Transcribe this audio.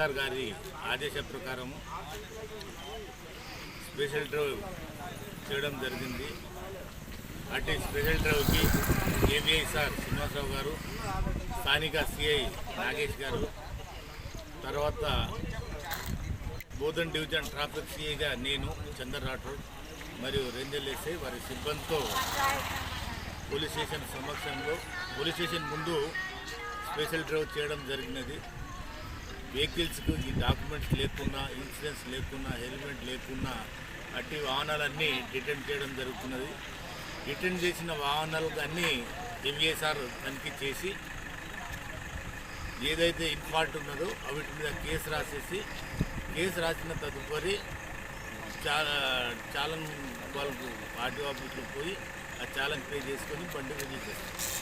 SR గారి ఆదేశ ప్రకారము స్పెషల్ డ్రైవ్ చేయడం జరిగింది. అటు స్పెషల్ డ్రైవ్కి ఏబిఐ సార్ శ్రీనివాసరావు గారు, స్థానిక సిఐ నాగేష్ గారు, తర్వాత బోధన్ డివిజన్ ట్రాఫిక్ సిఐగా నేను చందర్ రాఠోడ్ మరియు రేంజర్ ఎస్ఐ వారి సిబ్బందితో పోలీస్ స్టేషన్ సమక్షంలో పోలీస్ స్టేషన్ ముందు స్పెషల్ డ్రైవ్ చేయడం జరిగినది. వెహికల్స్కు ఈ డాక్యుమెంట్స్ లేకున్నా, ఇన్సూరెన్స్ లేకున్నా, హెల్మెట్ లేకున్నా అట్టి వాహనాలన్నీ డిటెన్ చేయడం జరుగుతున్నది. డిటెన్ చేసిన వాహనాలు అన్నీ ఎంఏసార్ తనిఖీ చేసి ఏదైతే ఇన్ఫాల్ట్ ఉన్నదో వీటి మీద కేసు రాసేసి కేసు రాసిన తదుపరి చాలన్ వాళ్ళకు ఆర్టీఓ ఆఫీస్లో పోయి ఆ చాలన్ పే చేసుకొని బండి రిలీజ్ చేస్తారు.